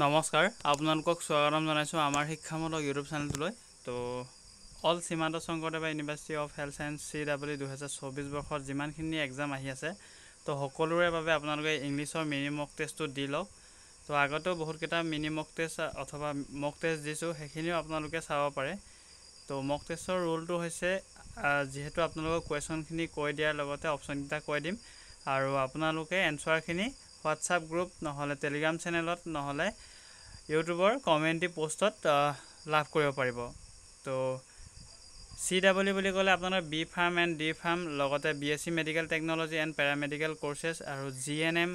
নমস্কাৰ আপোনালোকক স্বাগতম জনাইছোঁ আমাৰ শিক্ষামূলক ইউটিউব চেনেলটোলৈ তো অল সীমান্ত Sankardev university of health science CW 2024 বৰ্ষত যিমানখিনি এক্সাম আহি আছে তো সকলোৰে বাবে আপোনালোকে ইংলিছৰ মিনি মক টেষ্টটো দি লওক তো আগতেও বহুতকেইটা মিনি মক টেষ্ট অথবা মক টেষ্ট দিছোঁ সেইখিনিও আপোনালোকে চাব পাৰে তো মক টেষ্টৰ ৰুলটো হৈছে যেহেতু আপোনালোকক কুৱেশ্যনখিনি কৈ দিয়াৰ লগতে অপশ্যনকেইটা কৈ দিম আৰু আপোনালোকে এনচাৰখিনি হোৱাটছআপ গ্ৰুপ নহ'লে টেলিগ্ৰাম চেনেলত নহ'লে ইউটিউবৰ কমেণ্টি পোষ্টত লাভ কৰিব পাৰিব তো CW বুলি ক'লে আপোনাৰ B pharm and D pharm লগতে BSc medical technology and paramedical courses আৰু GNM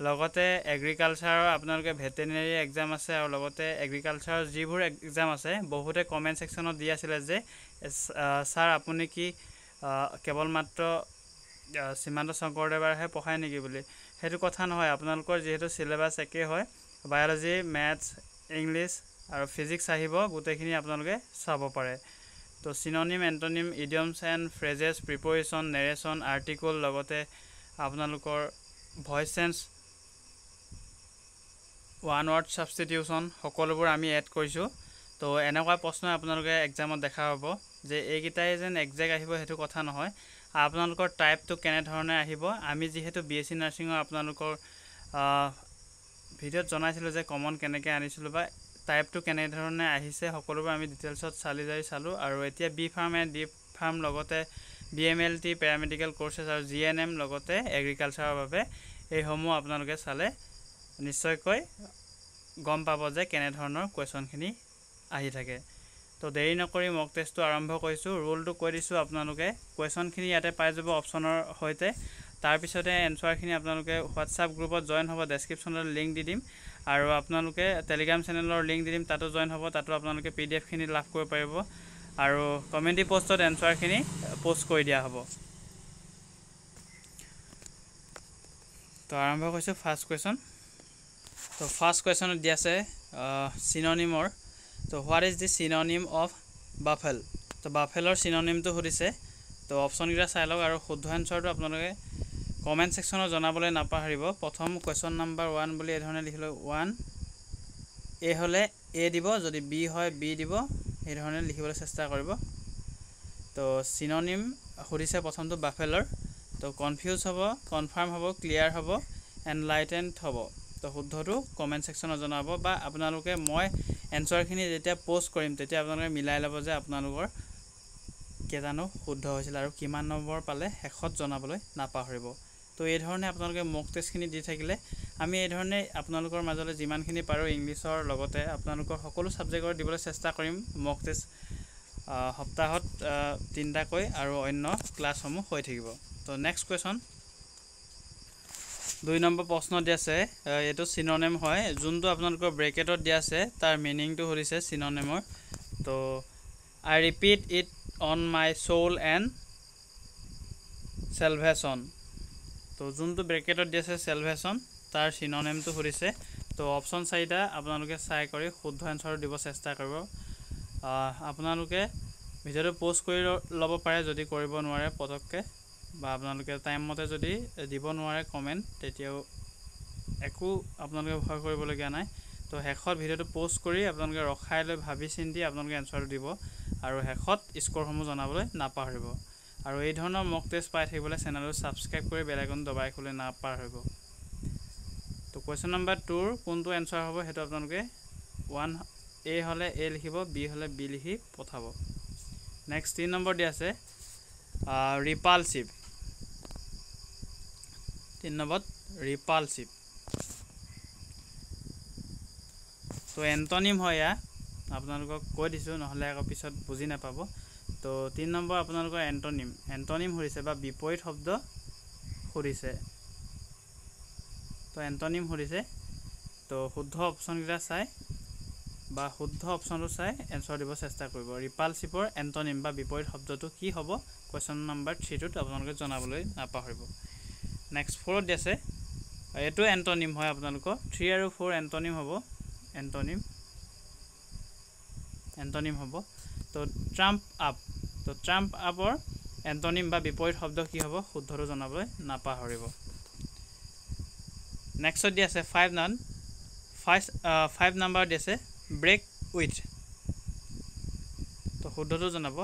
লগতে এগ্ৰিকালচাৰৰ আপোনালোকে ভেটেনেৰি এক্সাম আছে আৰু লগতে এগ্ৰিকালচাৰৰ যিবোৰ এক্সাম আছে বহুতে কমেণ্ট ছেকশ্যনত দি আছিলে যে ছাৰ আপুনি কি কেৱল মাত্ৰ সীমান্ত শংকৰদেৱৰহে পঢ়ায় নেকি বুলি সেইটো কথা নহয় আপোনালোকৰ যিহেতু সিলেবাছ একেই হয় বায়'লজি মেথছ ইংলিছ আৰু ফিজিক্স আহিব গোটেইখিনি আপোনালোকে চাব পাৰে তো চিননিম এণ্টনিম ইডিয়মছ এণ্ড ফ্ৰেজেছ প্ৰিপ'জিশ্যন নেৰেশ্যন আৰ্টিকল লগতে আপোনালোকৰ voice change one word substitution সকলোবোৰ আমি এড কৰিছোঁ তো এনেকুৱা প্ৰশ্ন আপোনালোকে এক্সামত দেখা পাব যে এইকেইটাই যেন একজেক্ট আহিব সেইটো কথা নহয় আপোনালোকৰ টাইপটো কেনেধৰণে আহিব আমি যিহেতু BSc নাৰ্ছিঙৰ আপোনালোকৰ ভিডিঅ'ত জনাইছিলোঁ যে কমন কেনেকৈ আনিছিলোঁ বা টাইপটো কেনেধৰণে আহিছে সকলোবোৰ আমি ডিটেইলছত চালোঁ আৰু এতিয়া B pharm and D pharm লগতে BMLT পেৰামেডিকেল কোৰ্চেছ আৰু GNM লগতে এগ্ৰিকালচাৰৰ বাবে এইসমূহ আপোনালোকে চালে নিশ্চয়কৈ গম পাব যে কেনেধৰণৰ কুৱেশ্যনখিনি আহি থাকে তো দেৰি নকৰি মক টেষ্টটো আৰম্ভ কৰিছোঁ ৰুলটো কৈ দিছোঁ আপোনালোকে কুৱেশ্যনখিনি ইয়াতে পাই যাব অপশ্যনৰ সৈতে তাৰপিছতে এনচাৰখিনি আপোনালোকে হোৱাটছআপ গ্ৰুপত জইন হ'ব ডেছক্ৰিপশ্যনত লিংক দি দিম আৰু আপোনালোকে টেলিগ্ৰাম চেনেলৰ লিংক দি দিম তাতো জইন হ'ব তাতো আপোনালোকে PDF-খিনি লাভ কৰিব পাৰিব আৰু কমেণ্টি পোষ্টত এনচাৰখিনি পোষ্ট কৰি দিয়া হ'ব তো আৰম্ভ কৰিছোঁ ফাৰ্ষ্ট কুৱেশ্যন তো ফাৰ্ষ্ট কুৱেশ্যনত দিয়া আছে চিননিমৰ তো হোৱাট ইজ দি চিননিম অফ বাফেল তো বাফেলৰ চিননিমটো সুধিছে তো অপশ্যনকেইটা চাই লওক আৰু শুদ্ধ এনচাৰটো আপোনালোকে কমেণ্ট ছেকশ্যনত জনাবলৈ নাপাহৰিব প্ৰথম কুৱেশ্যন নাম্বাৰ 1 বুলি এইধৰণে লিখিলোঁ 1 এ হ'লে এ দিব যদি বি হয় বি দিব এইধৰণে লিখিবলৈ চেষ্টা কৰিব তো চিননিম সুধিছে প্ৰথমটো বাফেলৰ তো কনফিউজ হ'ব কনফাৰ্ম হ'ব ক্লিয়াৰ হ'ব এনলাইটেণ্ড হ'ব তো শুদ্ধটো কমেণ্ট ছেকশ্যনত জনাব বা আপোনালোকে মই এনচাৰখিনি যেতিয়া পোষ্ট কৰিম তেতিয়া আপোনালোকে মিলাই ল'ব যে আপোনালোকৰ কেইটানো শুদ্ধ হৈছিল আৰু কিমান নম্বৰ পালে শেষত জনাবলৈ নাপাহৰিব তো এই ধৰণে আপোনালোকে মক টেষ্টখিনি দি থাকিলে আমি এই ধৰণে আপোনালোকৰ মাজলৈ যিমানখিনি পাৰোঁ ইংলিছৰ লগতে আপোনালোকৰ সকলো ছাবজেক্টৰ দিবলৈ চেষ্টা কৰিম মক টেষ্ট সপ্তাহত 3টাকৈ আৰু অন্য ক্লাছসমূহ হৈ থাকিব তো নেক্সট কুৱেশ্যন 2 নম্বৰ প্ৰশ্ন দিয়া আছে এইটো চিননিম হয় যোনটো আপোনালোকৰ ব্ৰেকেটত দিয়া আছে তাৰ মিনিংটো সুধিছে চিননিমৰ তো I repeat it on my soul and salvation তো যোনটো ব্ৰেকেটত দিয়া আছে চেলভেশ্যন তাৰ চিননিমটো সুধিছে তো অপশ্যন 4টা আপোনালোকে চাই কৰি শুদ্ধ এনচাৰ দিব চেষ্টা কৰিব আপোনালোকে ভিডিঅ'টো পোষ্ট কৰি ল'ব পাৰে যদি কৰিব নোৱাৰে পটককৈ বা আপোনালোকে টাইম মতে যদি দিব নোৱাৰে কমেণ্ট তেতিয়াও একো আপোনালোকে ভয় কৰিবলগীয়া নাই তো শেষত ভিডিঅ'টো পোষ্ট কৰি আপোনালোকে ৰখাই লৈ ভাবি চিন্তি আপোনালোকে এনচাৰটো দিব আৰু শেষত স্ক'ৰসমূহ জনাবলৈ নাপাহৰিব আৰু এই ধৰণৰ মক টেষ্ট পাই থাকিবলৈ চেনেলটো ছাবস্ক্ৰাইব কৰি বেল আইকন দবাই ৰাখিবলৈ নাপাহৰিব তো কুৱেশ্যন নম্বৰ 2ৰ কোনটো এনচাৰ হ'ব সেইটো আপোনালোকে 1 এ হ'লে এ লিখিব বি হ'লে বি লিখি পঠাব নেক্সট 3 নম্বৰ দিয়া আছে ৰিপালচিভ 3 নম্বৰত ৰিপালচিভ তো এণ্টনিম হয় এয়া আপোনালোকক কৈ দিছোঁ নহ'লে আকৌ পিছত বুজি নাপাব তো 3 নম্বৰ আপোনালোকৰ এণ্টনিম সুধিছে বা বিপৰীত শব্দ সুধিছে তো এণ্টনিম সুধিছে তো শুদ্ধ অপশ্যনকেইটা চাই বা শুদ্ধ অপশ্যনটো চাই এনচাৰ দিব চেষ্টা কৰিব ৰিপালচিভৰ এণ্টনিম বা বিপৰীত শব্দটো কি হ'ব কুৱেশ্যন নম্বৰ 3টোত আপোনালোকে জনাবলৈ নাপাহৰিব নেক্সট 4ত দিয়া আছে এইটো এণ্টনিম হয় আপোনালোকৰ 3 আৰু 4 এণ্টনিম হ'ব এণ্টনিম হ'ব তো ট্ৰাম্প আপৰ এণ্টনিম বা বিপৰীত শব্দ কি হ'ব শুদ্ধটো জনাবলৈ নাপাহৰিব নেক্সট দিয়া আছে 5 নং 5 নাম্বাৰ দিছে ব্ৰেক উইথ তো শুদ্ধটো জনাব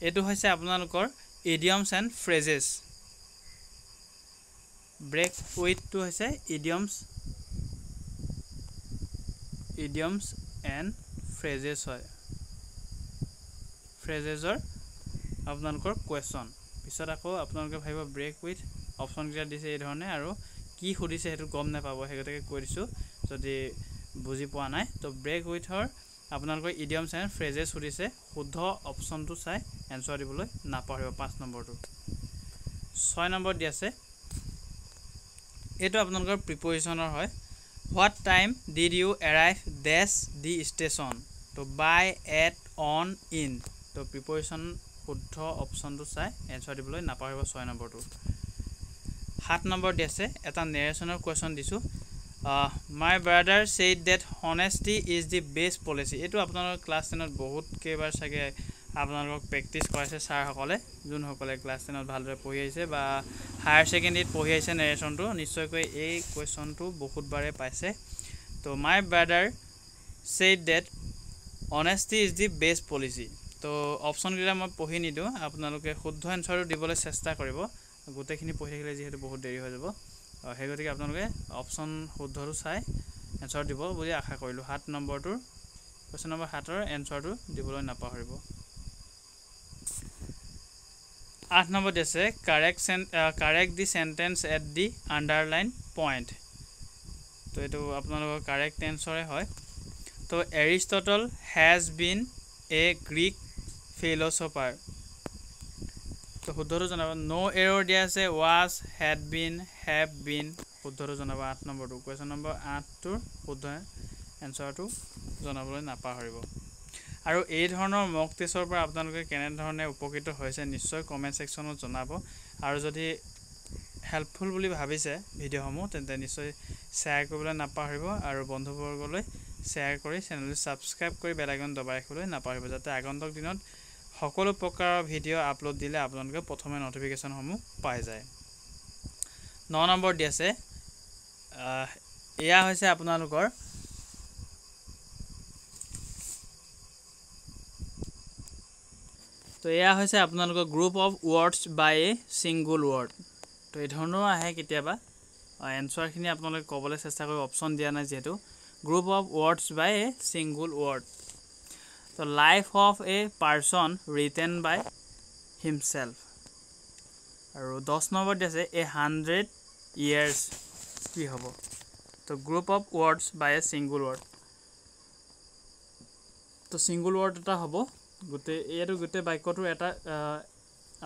এটো হৈছে আপোনালোকৰ idioms and phrases break with to হৈছে idioms and phrases হয় phrases আপোনালোকৰ question পিছত আকৌ আপোনালোকে ভাবিব break with অপচন কিটা দিছে এই ধৰণে আৰু কি খুদিছে হেতু গম না পাব হেগতেকে কৈ দিছো যদি বুজি পোৱা নাই তো break with হৰ আপোনালোকৰ idioms and phrases খুদিছে শুদ্ধ অপচনটো চাই এনসাৰ দিবলৈ না পাহৰিব 5 নম্বৰটো 6 নম্বৰ দি আছে এটো আপোনালোকৰ প্ৰিপজিশনৰ হয় what time did you arrive dash the station তো by at on in তো প্ৰিপজিশন শুদ্ধ অপচনটো চাই এনসাৰ দিবলৈ না পাহৰিব 6 নম্বৰটো 7 নম্বৰ দি আছে এটা নেৰেশনৰ কোৱেশ্চন দিছো my brother said that honesty is the best policy এটো আপোনালোকৰ ক্লাস 10 ত বহুত কেবাৰ সাগে আপোনালোকক প্ৰেক্টিস কৰাইছে স্যাৰ সকলে যোন সকলে ক্লাস 10 ত ভালদৰে পঢ়ি আছে বা হায়াৰ সেকেন্ডাৰীত পঢ়ি আছে নেৰেশনটো নিশ্চয়কৈ এই কোৱেশ্চনটো বহুত বাৰে পাইছে তো my brother said that honesty is the best policy তো অপচন গিলা মই পঢ়ি নিদো আপোনালোকে শুদ্ধ এনসাৰটো দিবলৈ চেষ্টা কৰিব গোটেখিনি পঢ়ি থাকিলে যেহেতু বহুত দেৰি হৈ যাব হেগতিকে আপোনালোকে অপচন শুদ্ধটো চাই এনসাৰ দিব বুলি আশা কৰিলো 7 নম্বৰটোৰ কোৱেশ্চন নম্বৰ 7 ৰ এনসাৰটো দিবলৈ নাপাহৰিব 8 নম্বৰ দিছে correct the sentence at the underline point তো এটো আপোনালোকৰ কাৰেক্ট এনসাৰে হয় তো Aristotle has been a Greek philosopher তো শুদ্ধটো জনাব no error দিয়া আছে was had been have been শুদ্ধটো জনাব 8 নম্বৰটো কোৱেশ্চন নম্বৰ 8 টোৰ শুদ্ধ এনসাৰটো জনাবলৈ নাপাহৰিব আৰু এই ধৰণৰ মক টেষ্টৰ পৰা আপোনালোকে কেনে ধৰণে উপকৃত হৈছে নিশ্চয় কমেন্ট সেকশনত জনাব আৰু যদি হেল্পফুল বুলি ভাবিছে ভিডিওসমূহ তেন্তে নিশ্চয় শেয়াৰ কৰিবলৈ নাপাহৰিব আৰু বন্ধুবৰ্গলৈ শেয়াৰ কৰি চেনেলটো সাবস্ক্ৰাইব কৰি বেল আইকন দবাই ৰাখিবলৈ নাপাহৰিব যাতে আগন্তুক দিনত সকলো প্ৰকাৰৰ ভিডিও আপলোড দিলে আপোনালোকে প্ৰথমে নটিফিকেশন সমূহ পাই যায় 9 নম্বৰ দি আছে এয়া হৈছে আপোনালোকৰ তো এয়া হৈছে আপোনালোকৰ group of words by a single word তো এই ধৰণৰ আহে কেতিয়াবা এনসাৰ খিনি আপোনালোকে ক'বলৈ চেষ্টা কৰিব অপচন দিয়া নাই যেহেতু group of words by a single word তো life of a person written by himself আৰু 10 নম্বৰ দিছে এ 100 ইয়াৰ্স কি হ'ব তো group of words by a single word তো সিঙ্গল ওয়াৰ্ড এটা হ'ব গুতে এটো গুতে বাক্যটো এটা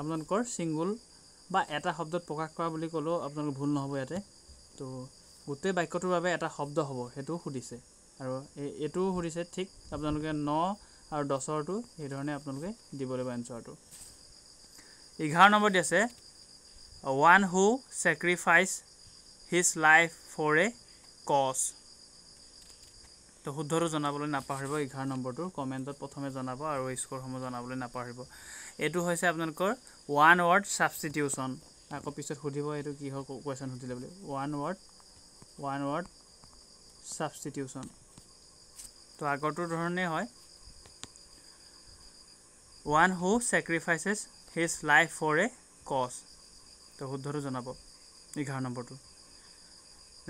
আপোনালোকৰ সিঙ্গল বা এটা শব্দত প্ৰকাশ কৰা বুলি কলো আপোনালোক ভুল নহব ইয়াতে তো গুতে বাক্যটোৰ বাবে এটা শব্দ হ'ব হেতু খুদিছে আৰু এটো খুদিছে ঠিক আপোনালোকে 9 আৰু 10 টো এই ধৰণে আপোনালোকে দিব লাগিব এনসাৰটো 11 নম্বৰ দিছে one who sacrificed his life for a cause তো শুদ্ধটো জনাবলৈ নাপাহৰিব 11 নম্বৰটো কমেন্টত প্ৰথমে জনাব আৰু স্কোৰ সমূহ জনাবলৈ নাপাহৰিব এটো হৈছে আপোনালোকৰ ওয়ান ওয়াৰ্ড সাবস্টিটিউশন আকৌ পিছত খুদিব এটো কি হয় কোৱেশ্চন খুদিলে বুলি ওয়ান ওয়াৰ্ড সাবস্টিটিউশন তো আগৰটো ধৰণে হয় one who sacrifices his life for a cause তো শুদ্ধটো জনাব 11 নম্বৰটো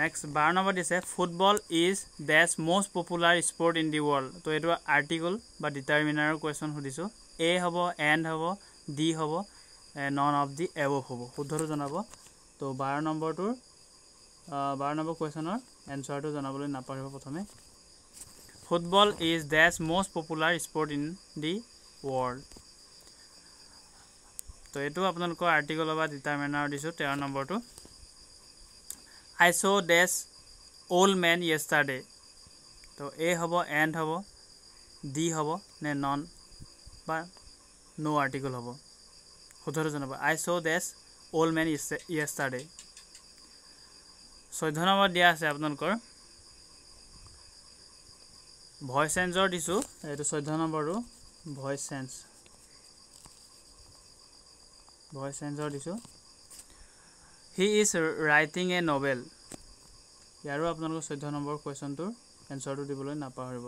Next, 12 number is football is the most popular sport in the world. तो ये article বা determiner question हुदिसो A हबो and हबो D हबो none of the above हबो শুদ্ধটো জনাব তো 12 নম্বৰ টোৰ 12 নম্বৰ কোৱেশ্চনৰ এনসাৰটো জনাবলৈ নাপাহৰিব প্ৰথমে Football is the most popular sport in the world. তো এটো আপোনালোকৰ আৰ্টিকল বা ডিটাৰমিনাৰ দিছো 13 নম্বৰটো I saw this old man yesterday. तो A हबो and हबो D हबो ने none বা no article हबो শুদ্ধটো জনাব I saw this old man yesterday. 14 number দিয়া আছে আপোনালোকৰ ভয়েস সেন্সৰ দিছো এটো 14 নম্বৰটো ভয়েস সেন্স ভইচ এনচাৰ দিছোঁ he is writing A novel ইয়াৰো আপোনালোকৰ 14 নম্বৰ কুৱেশ্যনটোৰ এনচাৰটো দিবলৈ নাপাহৰিব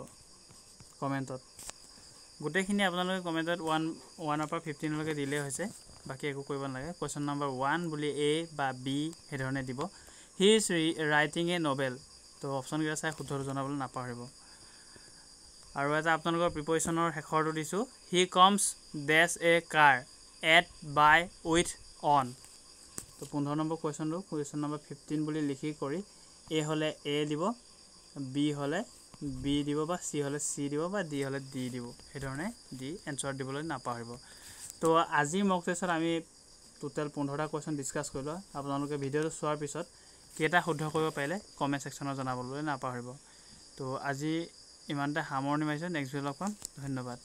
কমেণ্টত গোটেইখিনি আপোনালোকে কমেণ্টত 1 পৰা 15 দিলেই হৈছে বাকী একো কৰিব নালাগে কুৱেশ্যন নম্বৰ 1 বুলি এ বা বি সেইধৰণে দিব he is writing A novel তো অপশ্যনকেইটা চাই শুদ্ধটো জনাবলৈ নাপাহৰিব আৰু এটা আপোনালোকৰ প্ৰিপ'জিশ্যনৰ শেষৰটো দিছোঁ হি কমছ ডেছ এ কাৰ এট বাই উইথ অন তো 15 নম্বৰ কুৱেশ্যনটো কুৱেশ্যন নম্বৰ 15 বুলি লিখি কৰি এ হ'লে এ দিব বি হ'লে বি দিব বা চি হ'লে চি দিব বা ডি হ'লে ডি দিব সেইধৰণে দি এনচাৰ দিবলৈ নাপাহৰিব তো আজি মক টেষ্টত আমি টোটেল 15টা কুৱেশ্যন ডিছকাছ কৰিলোঁ আপোনালোকে ভিডিঅ'টো চোৱাৰ পিছত কেইটা শুদ্ধ কৰিব পাৰিলে কমেণ্ট ছেকশ্যনত জনাবলৈ নাপাহৰিব তো আজি ইমানতে সামৰণি মাৰিছোঁ নেক্সট ভিডিঅ' লগ পাম ধন্যবাদ